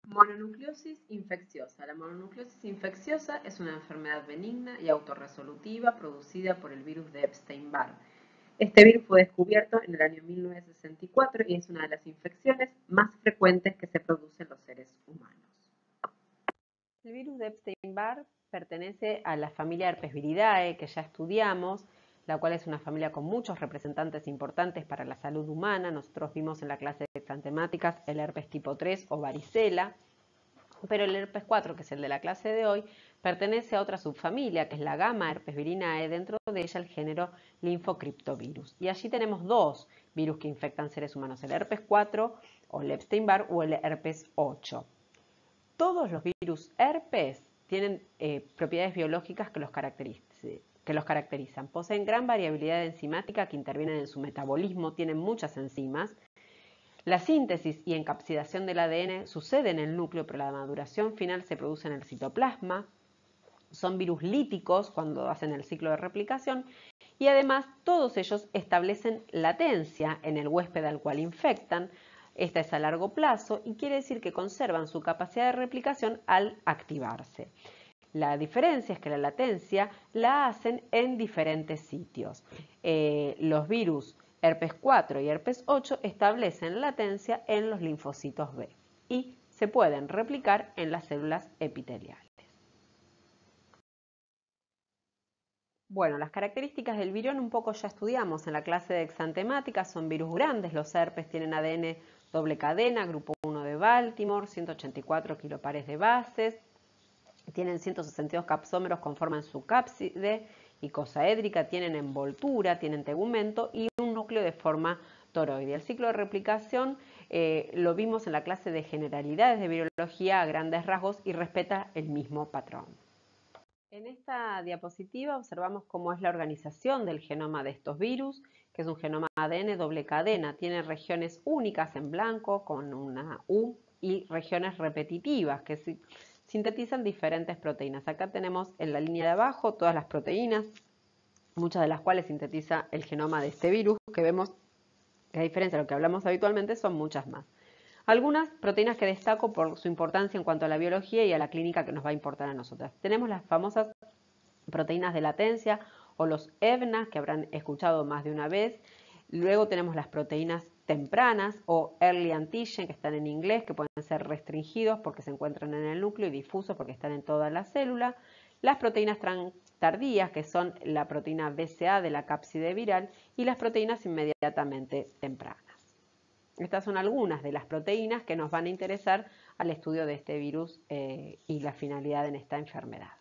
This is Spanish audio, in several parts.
Mononucleosis infecciosa. La mononucleosis infecciosa es una enfermedad benigna y autorresolutiva producida por el virus de Epstein-Barr. Este virus fue descubierto en el año 1964 y es una de las infecciones más frecuentes que se producen en los seres humanos. El virus de Epstein-Barr pertenece a la familia Herpesviridae, que ya estudiamos, la cual es una familia con muchos representantes importantes para la salud humana. Nosotros vimos en la clase de exantemáticas el herpes tipo 3 o varicela, pero el herpes 4, que es el de la clase de hoy, pertenece a otra subfamilia, que es la gamma herpesvirinae, dentro de ella el género linfocriptovirus. Y allí tenemos dos virus que infectan seres humanos, el herpes 4 o el Epstein-Barr o el herpes 8. Todos los virus herpes tienen propiedades biológicas que los caracterizan. Poseen gran variabilidad enzimática que intervienen en su metabolismo, tienen muchas enzimas. La síntesis y encapsidación del ADN sucede en el núcleo, pero la maduración final se produce en el citoplasma. Son virus líticos cuando hacen el ciclo de replicación y además todos ellos establecen latencia en el huésped al cual infectan. Esta es a largo plazo y quiere decir que conservan su capacidad de replicación al activarse. La diferencia es que la latencia la hacen en diferentes sitios. Los virus herpes 4 y herpes 8 establecen latencia en los linfocitos B y se pueden replicar en las células epiteliales. Bueno, las características del virión un poco ya estudiamos en la clase de exantemática. Son virus grandes, los herpes tienen ADN doble cadena, grupo 1 de Baltimore, 184 kilopares de bases, tienen 162 capsómeros, conforman su cápside icosaédrica, tienen envoltura, tienen tegumento y un núcleo de forma toroide. El ciclo de replicación lo vimos en la clase de generalidades de virología a grandes rasgos y respeta el mismo patrón. En esta diapositiva observamos cómo es la organización del genoma de estos virus, que es un genoma ADN doble cadena. Tiene regiones únicas en blanco con una U y regiones repetitivas que sintetizan diferentes proteínas. Acá tenemos en la línea de abajo todas las proteínas, muchas de las cuales sintetiza el genoma de este virus, que vemos que a diferencia de lo que hablamos habitualmente son muchas más. Algunas proteínas que destaco por su importancia en cuanto a la biología y a la clínica que nos va a importar a nosotras. Tenemos las famosas proteínas de latencia o los EVNA, que habrán escuchado más de una vez. Luego tenemos las proteínas tempranas o early antigen, que están en inglés, que pueden ser restringidos porque se encuentran en el núcleo y difusos porque están en toda la célula. Las proteínas tardías, que son la proteína BCA de la cápside viral, y las proteínas inmediatamente tempranas. Estas son algunas de las proteínas que nos van a interesar al estudio de este virus y la finalidad en esta enfermedad.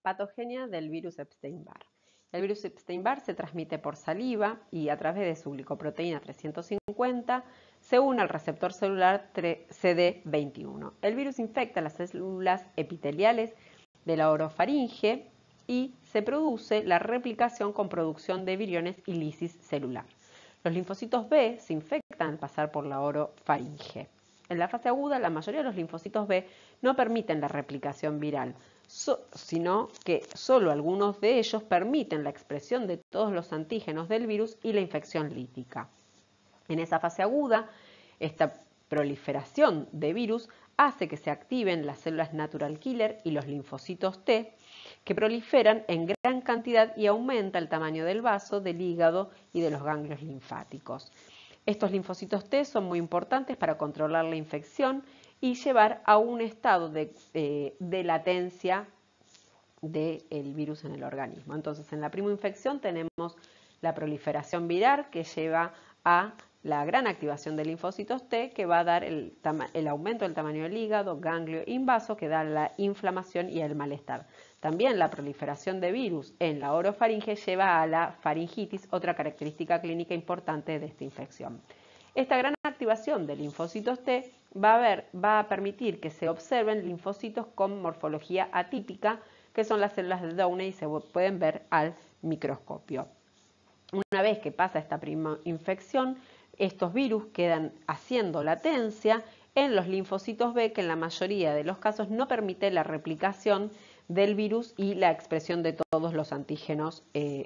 Patogenia del virus Epstein-Barr. El virus Epstein-Barr se transmite por saliva y a través de su glicoproteína 350 se une al receptor celular CD21. El virus infecta las células epiteliales de la orofaringe y se produce la replicación con producción de viriones y lisis celular. Los linfocitos B se infectan al pasar por la orofaringe. En la fase aguda, la mayoría de los linfocitos B no permiten la replicación viral, sino que solo algunos de ellos permiten la expresión de todos los antígenos del virus y la infección lítica. En esa fase aguda, esta proliferación de virus hace que se activen las células natural killer y los linfocitos T, que proliferan en gran cantidad y aumenta el tamaño del vaso, del hígado y de los ganglios linfáticos. Estos linfocitos T son muy importantes para controlar la infección y llevar a un estado de latencia del virus en el organismo. Entonces, en la primoinfección tenemos la proliferación viral que lleva a la gran activación de linfocitos T, que va a dar el aumento del tamaño del hígado, ganglio invaso, que da la inflamación y el malestar. También la proliferación de virus en la orofaringe lleva a la faringitis, otra característica clínica importante de esta infección. Esta gran activación de linfocitos T va a permitir que se observen linfocitos con morfología atípica, que son las células de Downey y se pueden ver al microscopio. Una vez que pasa esta prima infección, estos virus quedan haciendo latencia en los linfocitos B, que en la mayoría de los casos no permite la replicación del virus y la expresión de todos los antígenos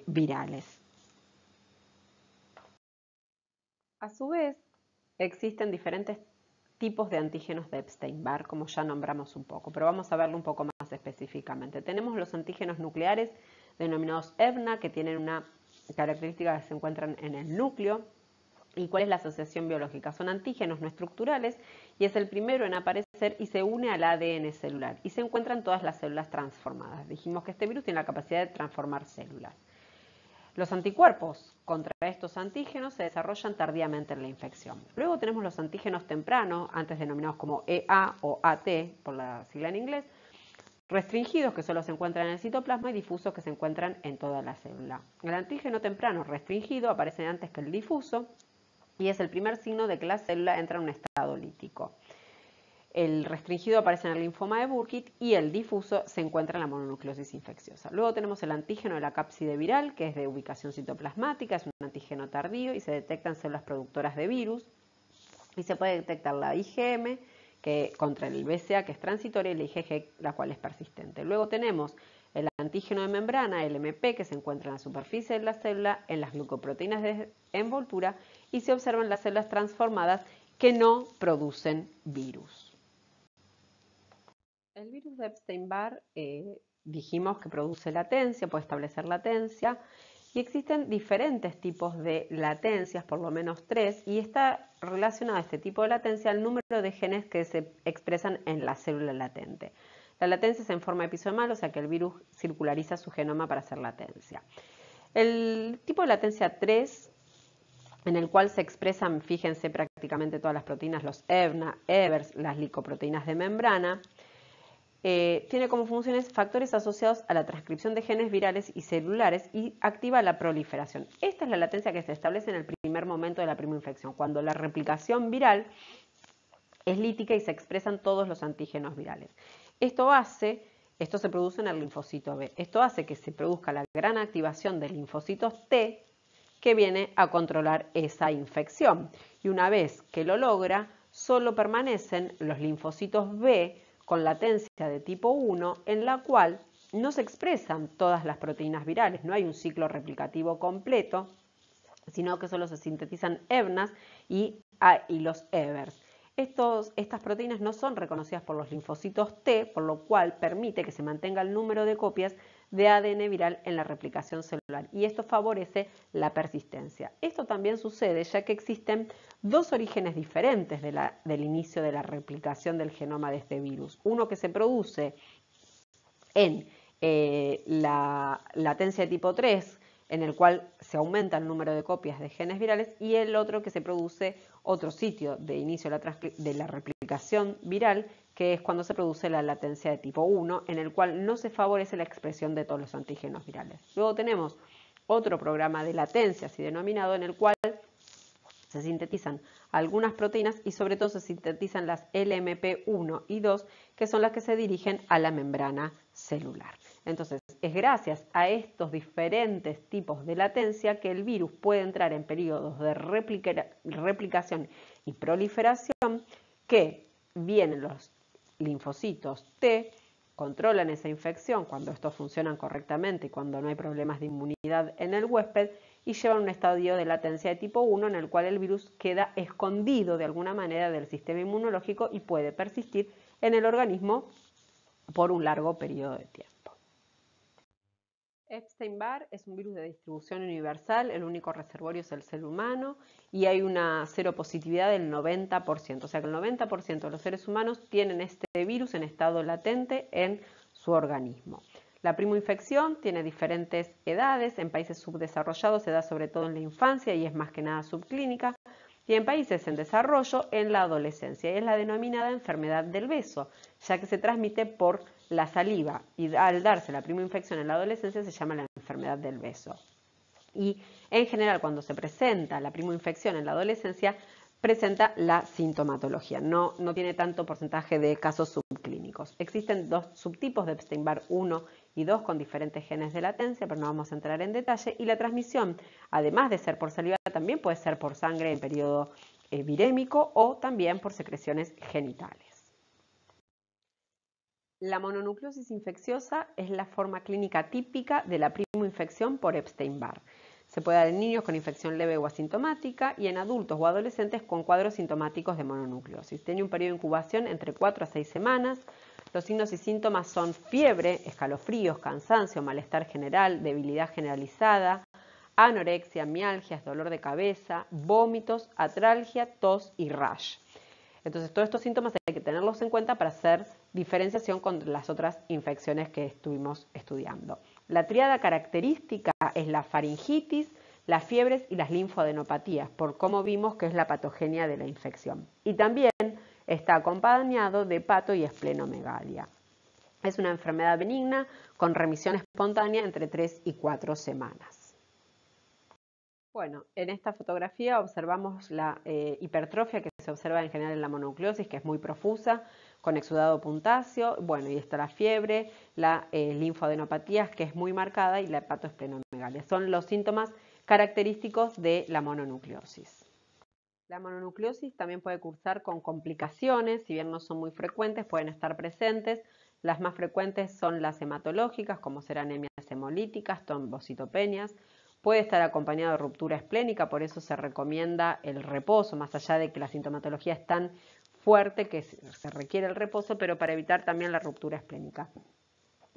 virales. A su vez, existen diferentes tipos de antígenos de Epstein-Barr, como ya nombramos un poco, pero vamos a verlo un poco más específicamente. Tenemos los antígenos nucleares denominados EVNA, que tienen una característica que se encuentran en el núcleo. ¿Y cuál es la asociación biológica? Son antígenos no estructurales y es el primero en aparecer y se une al ADN celular y se encuentra en todas las células transformadas. Dijimos que este virus tiene la capacidad de transformar células. Los anticuerpos contra estos antígenos se desarrollan tardíamente en la infección. Luego tenemos los antígenos tempranos, antes denominados como EA o AT, por la sigla en inglés, restringidos, que solo se encuentran en el citoplasma, y difusos, que se encuentran en toda la célula. El antígeno temprano restringido aparece antes que el difuso y es el primer signo de que la célula entra en un estado lítico. El restringido aparece en el linfoma de Burkitt y el difuso se encuentra en la mononucleosis infecciosa. Luego tenemos el antígeno de la cápside viral, que es de ubicación citoplasmática, es un antígeno tardío y se detecta en células productoras de virus. Y se puede detectar la IgM contra el BCA, que es transitoria, y la IgG, la cual es persistente. Luego tenemos el antígeno de membrana, el MP, que se encuentra en la superficie de la célula, en las glucoproteínas de envoltura, y se observan las células transformadas que no producen virus. El virus de Epstein-Barr dijimos que produce latencia, puede establecer latencia, y existen diferentes tipos de latencias, por lo menos 3, y está relacionado a este tipo de latencia al número de genes que se expresan en la célula latente. La latencia es en forma episomal, o sea que el virus circulariza su genoma para hacer latencia. El tipo de latencia 3, en el cual se expresan, fíjense, prácticamente todas las proteínas, los EVNA, EVERS, las glicoproteínas de membrana, tiene como funciones factores asociados a la transcripción de genes virales y celulares y activa la proliferación. Esta es la latencia que se establece en el primer momento de la primoinfección, cuando la replicación viral es lítica y se expresan todos los antígenos virales. Esto se produce en el linfocito B. Esto hace que se produzca la gran activación de linfocitos T, que viene a controlar esa infección. Y una vez que lo logra, solo permanecen los linfocitos B con latencia de tipo 1, en la cual no se expresan todas las proteínas virales, no hay un ciclo replicativo completo, sino que solo se sintetizan EVNAs y los EVERS. Estas proteínas no son reconocidas por los linfocitos T, por lo cual permite que se mantenga el número de copias de ADN viral en la replicación celular, y esto favorece la persistencia. Esto también sucede ya que existen dos orígenes diferentes del inicio de la replicación del genoma de este virus. Uno que se produce en la latencia de tipo 3, en el cual se aumenta el número de copias de genes virales, y el otro que se produce otro sitio de inicio de la replicación viral, que es cuando se produce la latencia de tipo 1, en el cual no se favorece la expresión de todos los antígenos virales. Luego tenemos otro programa de latencia, así denominado, en el cual se sintetizan algunas proteínas y sobre todo se sintetizan las LMP1 y 2, que son las que se dirigen a la membrana celular. Entonces, es gracias a estos diferentes tipos de latencia que el virus puede entrar en periodos de replicación y proliferación, que vienen los linfocitos T, controlan esa infección cuando estos funcionan correctamente y cuando no hay problemas de inmunidad en el huésped, y llevan un estadio de latencia de tipo 1 en el cual el virus queda escondido de alguna manera del sistema inmunológico y puede persistir en el organismo por un largo periodo de tiempo. Epstein-Barr es un virus de distribución universal, el único reservorio es el ser humano y hay una seropositividad del 90%, o sea que el 90% de los seres humanos tienen este virus en estado latente en su organismo. La primoinfección tiene diferentes edades, en países subdesarrollados se da sobre todo en la infancia y es más que nada subclínica, y en países en desarrollo en la adolescencia, y es la denominada enfermedad del beso, ya que se transmite por la saliva, y al darse la primoinfección en la adolescencia se llama la enfermedad del beso. Y en general, cuando se presenta la primoinfección en la adolescencia, presenta la sintomatología, no tiene tanto porcentaje de casos subclínicos. Existen dos subtipos de Epstein-Barr 1 y 2 con diferentes genes de latencia, pero no vamos a entrar en detalle, y la transmisión, además de ser por saliva, también puede ser por sangre en periodo virémico o también por secreciones genitales. La mononucleosis infecciosa es la forma clínica típica de la primoinfección por Epstein-Barr. Se puede dar en niños con infección leve o asintomática y en adultos o adolescentes con cuadros sintomáticos de mononucleosis. Tiene un periodo de incubación entre 4 a 6 semanas. Los signos y síntomas son fiebre, escalofríos, cansancio, malestar general, debilidad generalizada, anorexia, mialgias, dolor de cabeza, vómitos, atralgia, tos y rash. Entonces, todos estos síntomas hay que tenerlos en cuenta para hacer diferenciación con las otras infecciones que estuvimos estudiando. La tríada característica es la faringitis, las fiebres y las linfadenopatías, por cómo vimos que es la patogenia de la infección. Y también está acompañado de hepato y esplenomegalia. Es una enfermedad benigna con remisión espontánea entre 3 y 4 semanas. Bueno, en esta fotografía observamos la hipertrofia que se observa en general en la mononucleosis, que es muy profusa, con exudado puntáceo. Bueno, y está la fiebre, la linfadenopatías, que es muy marcada, y la hepatoesplenomegalia. Son los síntomas característicos de la mononucleosis. La mononucleosis también puede cursar con complicaciones, si bien no son muy frecuentes, pueden estar presentes. Las más frecuentes son las hematológicas, como ser anemias hemolíticas, trombocitopenias. Puede estar acompañado de ruptura esplénica, por eso se recomienda el reposo, más allá de que la sintomatología es tan fuerte que se requiere el reposo, pero para evitar también la ruptura esplénica.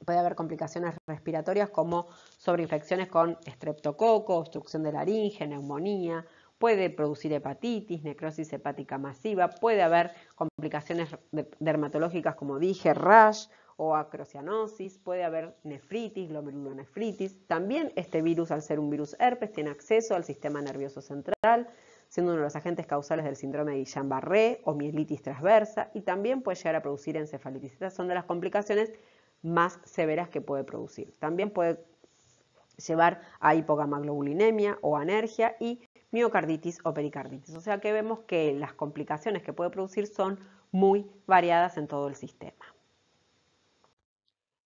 Puede haber complicaciones respiratorias como sobreinfecciones con estreptococo, obstrucción de laringe, neumonía. Puede producir hepatitis, necrosis hepática masiva. Puede haber complicaciones dermatológicas, como dije, rash o acrocianosis. Puede haber nefritis, glomerulonefritis. También este virus, al ser un virus herpes, tiene acceso al sistema nervioso central, siendo uno de los agentes causales del síndrome de Guillain-Barré o mielitis transversa, y también puede llegar a producir encefalitis. Estas son de las complicaciones más severas que puede producir. También puede llevar a hipogamaglobulinemia o anergia y miocarditis o pericarditis. O sea que vemos que las complicaciones que puede producir son muy variadas en todo el sistema.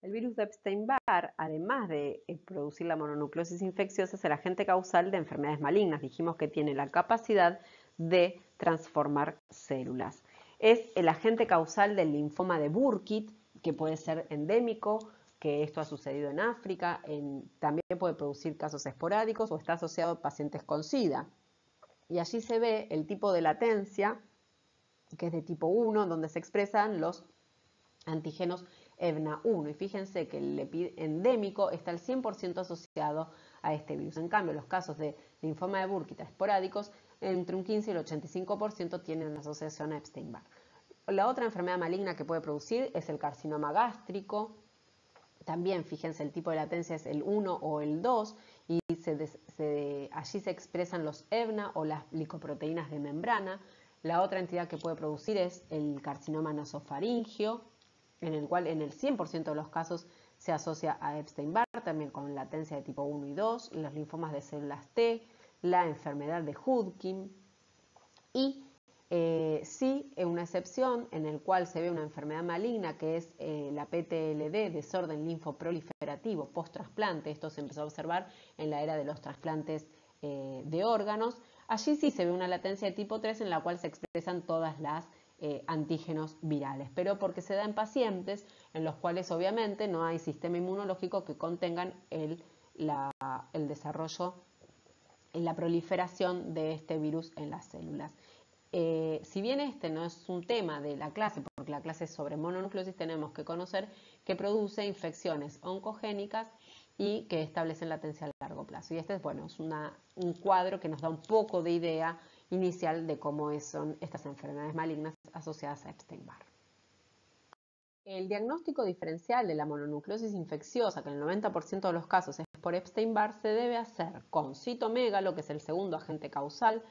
El virus de Epstein-Barr, además de producir la mononucleosis infecciosa, es el agente causal de enfermedades malignas. Dijimos que tiene la capacidad de transformar células. Es el agente causal del linfoma de Burkitt, que puede ser endémico, que esto ha sucedido en África, también puede producir casos esporádicos o está asociado a pacientes con SIDA. Y allí se ve el tipo de latencia, que es de tipo 1, donde se expresan los antígenos EBNA1. Y fíjense que el endémico está al 100% asociado a este virus. En cambio, los casos de linfoma de Burkitt esporádicos, entre un 15 y el 85% tienen una asociación a Epstein-Barr. La otra enfermedad maligna que puede producir es el carcinoma gástrico. También, fíjense, el tipo de latencia es el 1 o el 2 y allí se expresan los EBNA o las glicoproteínas de membrana. La otra entidad que puede producir es el carcinoma nasofaríngeo, en el cual en el 100% de los casos se asocia a Epstein-Barr, también con latencia de tipo 1 y 2, los linfomas de células T, la enfermedad de Hodgkin y sí, una excepción en el cual se ve una enfermedad maligna que es la PTLD, desorden linfoproliferativo post-trasplante. Esto se empezó a observar en la era de los trasplantes de órganos. Allí sí se ve una latencia de tipo 3 en la cual se expresan todas las antígenos virales, pero porque se da en pacientes en los cuales obviamente no hay sistema inmunológico que contengan el desarrollo y la proliferación de este virus en las células. Si bien este no es un tema de la clase, porque la clase es sobre mononucleosis, tenemos que conocer que produce infecciones oncogénicas y que establecen latencia a largo plazo. Y este es, bueno, es un cuadro que nos da un poco de idea inicial de cómo son estas enfermedades malignas asociadas a Epstein-Barr. El diagnóstico diferencial de la mononucleosis infecciosa, que en el 90% de los casos es por Epstein-Barr, se debe hacer con citomegalo, que es el segundo agente causal,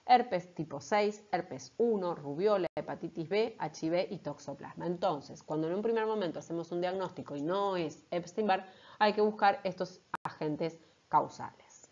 herpes tipo 6, herpes 1, rubiola, hepatitis B, HIV y toxoplasma. Entonces, cuando en un primer momento hacemos un diagnóstico y no es Epstein-Barr, hay que buscar estos agentes causales.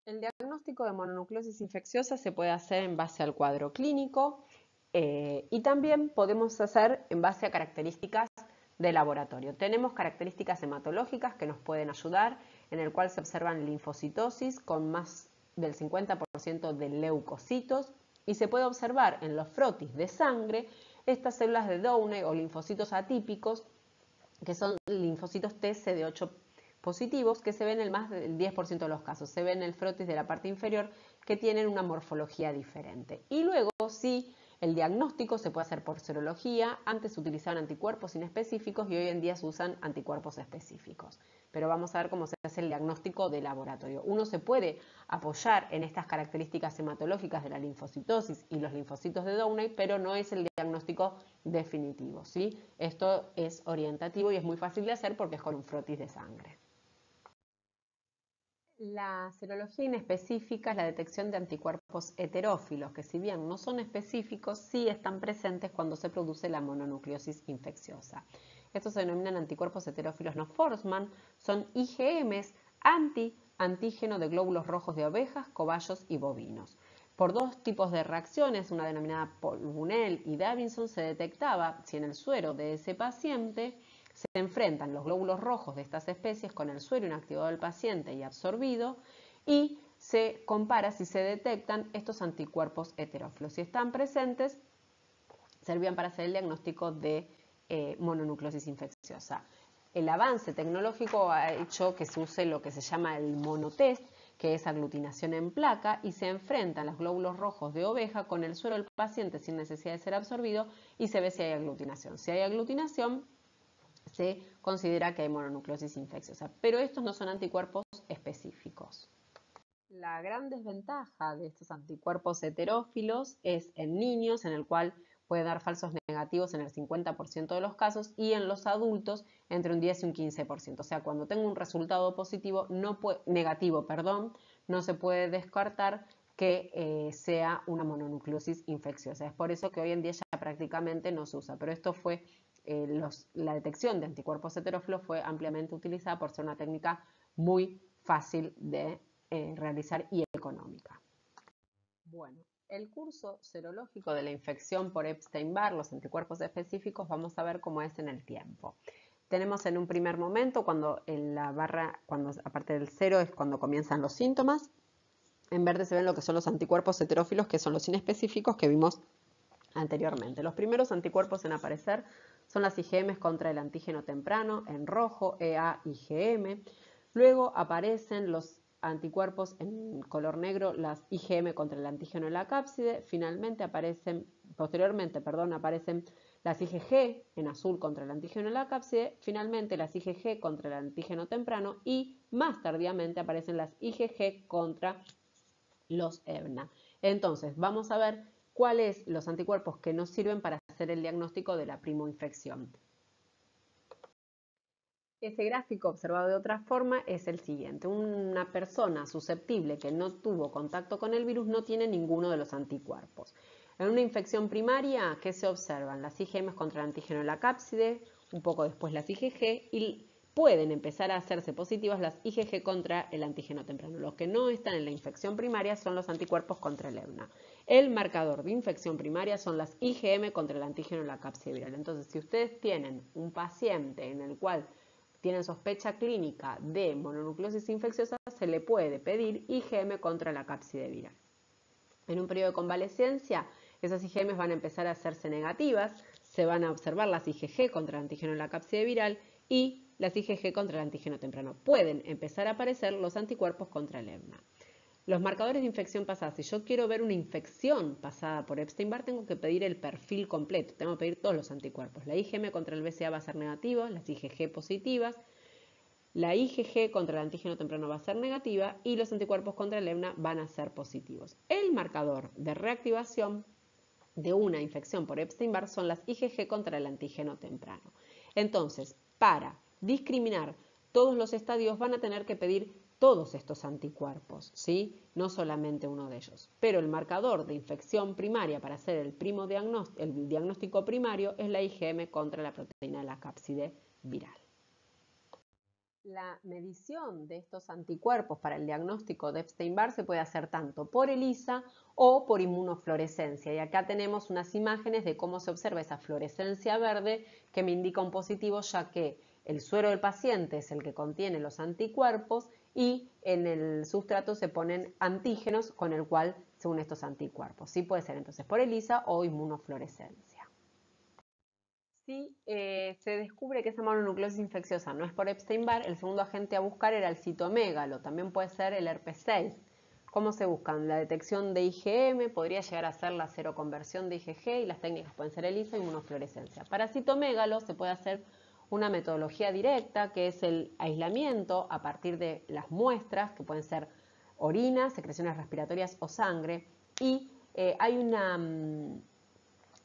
El diagnóstico de mononucleosis infecciosa se puede hacer en base al cuadro clínico y también podemos hacer en base a características de laboratorio. Tenemos características hematológicas que nos pueden ayudar, en el cual se observan linfocitosis con más del 50% de leucocitos y se puede observar en los frotis de sangre estas células de Downey o linfocitos atípicos que son linfocitos T CD8 positivos que se ven en más del 10% de los casos. Se ven en el frotis de la parte inferior que tienen una morfología diferente. Y luego, sí, el diagnóstico se puede hacer por serología. Antes se utilizaban anticuerpos inespecíficos y hoy en día se usan anticuerpos específicos. Pero vamos a ver cómo se hace el diagnóstico de laboratorio. Uno se puede apoyar en estas características hematológicas de la linfocitosis y los linfocitos de Downey, pero no es el diagnóstico definitivo, ¿sí? Esto es orientativo y es muy fácil de hacer porque es con un frotis de sangre. La serología inespecífica es la detección de anticuerpos heterófilos, que si bien no son específicos, sí están presentes cuando se produce la mononucleosis infecciosa. Estos se denominan anticuerpos heterófilos no Forssman, son IgMs antígeno de glóbulos rojos de ovejas, cobayos y bovinos. Por dos tipos de reacciones, una denominada Paul-Bunel y Davidson, se detectaba si en el suero de ese paciente se enfrentan los glóbulos rojos de estas especies con el suero inactivado del paciente y absorbido y se compara si se detectan estos anticuerpos heterófilos. Si están presentes, servían para hacer el diagnóstico de mononucleosis infecciosa. El avance tecnológico ha hecho que se use lo que se llama el monotest, que es aglutinación en placa, y se enfrentan los glóbulos rojos de oveja con el suero del paciente sin necesidad de ser absorbido y se ve si hay aglutinación. Si hay aglutinación, se considera que hay mononucleosis infecciosa, pero estos no son anticuerpos específicos. La gran desventaja de estos anticuerpos heterófilos es en niños, en el cual puede dar falsos negativos en el 50% de los casos, y en los adultos entre un 10 y un 15%. O sea, cuando tengo un resultado positivo, negativo, no se puede descartar que sea una mononucleosis infecciosa. Es por eso que hoy en día ya prácticamente no se usa, pero esto fue la detección de anticuerpos heterófilos fue ampliamente utilizada por ser una técnica muy fácil de realizar y económica. Bueno, el curso serológico de la infección por Epstein-Barr, los anticuerpos específicos, vamos a ver cómo es en el tiempo. Tenemos en un primer momento, cuando en la barra, aparte del 0 es cuando comienzan los síntomas. En verde se ven lo que son los anticuerpos heterófilos, que son los inespecíficos que vimos anteriormente. Los primeros anticuerpos en aparecer son las IgM contra el antígeno temprano, en rojo, EA-IgM. Luego aparecen los anticuerpos en color negro, las IgM contra el antígeno de la cápside. Posteriormente aparecen las IgG en azul contra el antígeno de la cápside. Finalmente las IgG contra el antígeno temprano y más tardíamente aparecen las IgG contra los EBNA. Entonces, vamos a ver cuáles los anticuerpos que nos sirven para hacer el diagnóstico de la primoinfección. Ese gráfico observado de otra forma es el siguiente. Una persona susceptible que no tuvo contacto con el virus no tiene ninguno de los anticuerpos. En una infección primaria, ¿qué se observan? Las IgM contra el antígeno de la cápside, un poco después las IgG y pueden empezar a hacerse positivas las IgG contra el antígeno temprano. Los que no están en la infección primaria son los anticuerpos contra el EBNA. El marcador de infección primaria son las IgM contra el antígeno de la cápside viral. Entonces, si ustedes tienen un paciente en el cual tienen sospecha clínica de mononucleosis infecciosa, se le puede pedir IgM contra la cápside viral. En un periodo de convalecencia, esas IgM van a empezar a hacerse negativas, se van a observar las IgG contra el antígeno de la cápside viral y las IgG contra el antígeno temprano. Pueden empezar a aparecer los anticuerpos contra el EBNA. Los marcadores de infección pasada. Si yo quiero ver una infección pasada por Epstein-Barr, tengo que pedir el perfil completo. Tengo que pedir todos los anticuerpos. La IgM contra el BCA va a ser negativa, las IgG positivas. La IgG contra el antígeno temprano va a ser negativa y los anticuerpos contra el EBNA van a ser positivos. El marcador de reactivación de una infección por Epstein-Barr son las IgG contra el antígeno temprano. Entonces, para discriminar todos los estadios van a tener que pedir todos estos anticuerpos, ¿sí? No solamente uno de ellos. Pero el marcador de infección primaria para hacer el diagnóstico primario es la IgM contra la proteína de la cápside viral. La medición de estos anticuerpos para el diagnóstico de Epstein-Barr se puede hacer tanto por ELISA o por inmunofluorescencia. Y acá tenemos unas imágenes de cómo se observa esa fluorescencia verde que me indica un positivo, ya que el suero del paciente es el que contiene los anticuerpos y en el sustrato se ponen antígenos con el cual se unen estos anticuerpos. Sí puede ser entonces por ELISA o inmunofluorescencia. Si se descubre que esa mononucleosis infecciosa no es por Epstein-Barr, el segundo agente a buscar era el citomégalo, también puede ser el herpes 6. ¿Cómo se buscan? La detección de IgM, podría llegar a ser la seroconversión de IgG y las técnicas pueden ser ELISA y inmunofluorescencia. Para citomégalo se puede hacer una metodología directa, que es el aislamiento a partir de las muestras, que pueden ser orina, secreciones respiratorias o sangre, y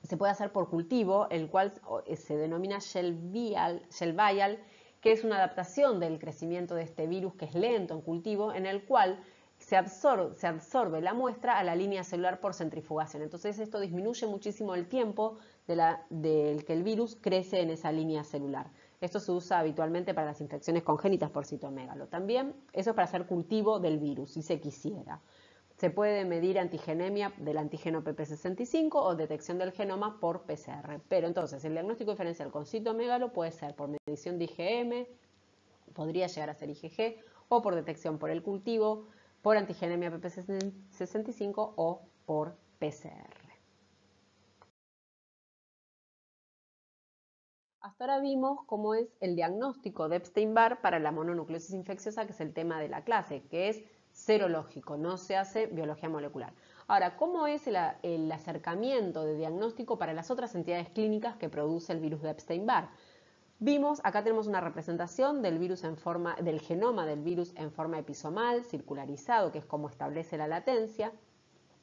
se puede hacer por cultivo, el cual se denomina Shell vial, que es una adaptación del crecimiento de este virus que es lento en cultivo, en el cual se absorbe la muestra a la línea celular por centrifugación. Entonces esto disminuye muchísimo el tiempo del que el virus crece en esa línea celular. Esto se usa habitualmente para las infecciones congénitas por citomégalo. También eso es para hacer cultivo del virus, si se quisiera. Se puede medir antigenemia del antígeno PP65 o detección del genoma por PCR. Pero entonces el diagnóstico diferencial con citomégalo puede ser por medición de IgM, podría llegar a ser IgG, o por detección por el cultivo, por antigenemia PP65 o por PCR. Hasta ahora vimos cómo es el diagnóstico de Epstein-Barr para la mononucleosis infecciosa, que es el tema de la clase, que es serológico, no se hace biología molecular. Ahora, ¿cómo es el acercamiento de diagnóstico para las otras entidades clínicas que produce el virus de Epstein-Barr? Vimos, acá tenemos una representación del genoma del virus en forma episomal, circularizado, que es como establece la latencia,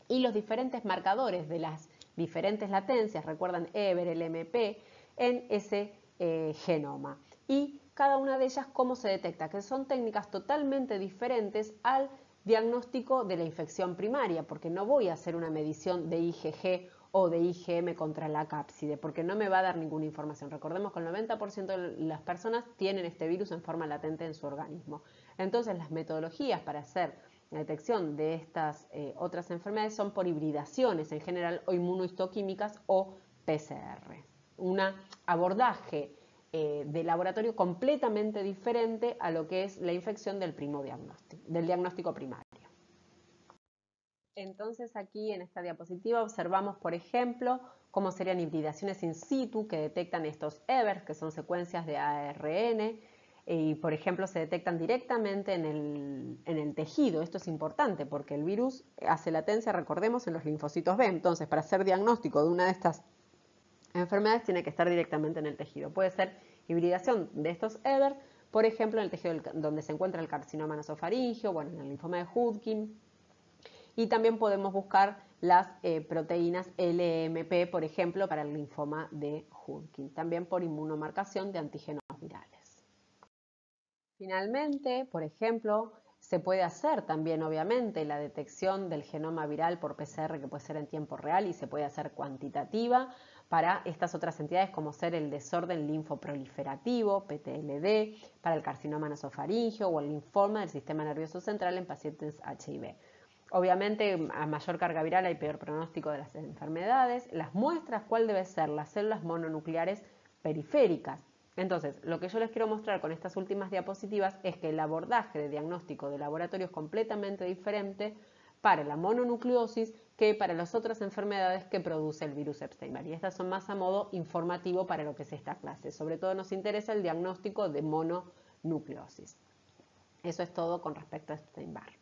y los diferentes marcadores de las diferentes latencias, recuerdan EBER, el MP, en ese genoma. Y cada una de ellas cómo se detecta, que son técnicas totalmente diferentes al diagnóstico de la infección primaria, porque no voy a hacer una medición de IgG o de IgM contra la cápside, porque no me va a dar ninguna información. Recordemos que el 90% de las personas tienen este virus en forma latente en su organismo. Entonces, las metodologías para hacer la detección de estas otras enfermedades son por hibridaciones en general o inmunohistoquímicas o PCR. Un abordaje de laboratorio completamente diferente a lo que es la infección del diagnóstico primario. Entonces aquí en esta diapositiva observamos, por ejemplo, cómo serían hibridaciones in situ que detectan estos EBERs, que son secuencias de ARN, y por ejemplo se detectan directamente en el tejido. Esto es importante porque el virus hace latencia, recordemos, en los linfocitos B. Entonces, para hacer diagnóstico de una de estas enfermedades tiene que estar directamente en el tejido. Puede ser hibridación de estos EBER, por ejemplo, en el tejido donde se encuentra el carcinoma nasofaríngeo, bueno, en el linfoma de Hodgkin. Y también podemos buscar las proteínas LMP, por ejemplo, para el linfoma de Hodgkin, también por inmunomarcación de antígenos virales. Finalmente, por ejemplo, se puede hacer también, obviamente, la detección del genoma viral por PCR, que puede ser en tiempo real y se puede hacer cuantitativa para estas otras entidades, como ser el desorden linfoproliferativo, PTLD, para el carcinoma nasofaríngeo o el linfoma del sistema nervioso central en pacientes HIV. Obviamente, a mayor carga viral hay peor pronóstico de las enfermedades. Las muestras, ¿cuál debe ser? Las células mononucleares periféricas. Entonces, lo que yo les quiero mostrar con estas últimas diapositivas es que el abordaje de diagnóstico de laboratorio es completamente diferente para la mononucleosis que para las otras enfermedades que produce el virus Epstein-Barr. Y estas son más a modo informativo para lo que es esta clase. Sobre todo nos interesa el diagnóstico de mononucleosis. Eso es todo con respecto a Epstein-Barr.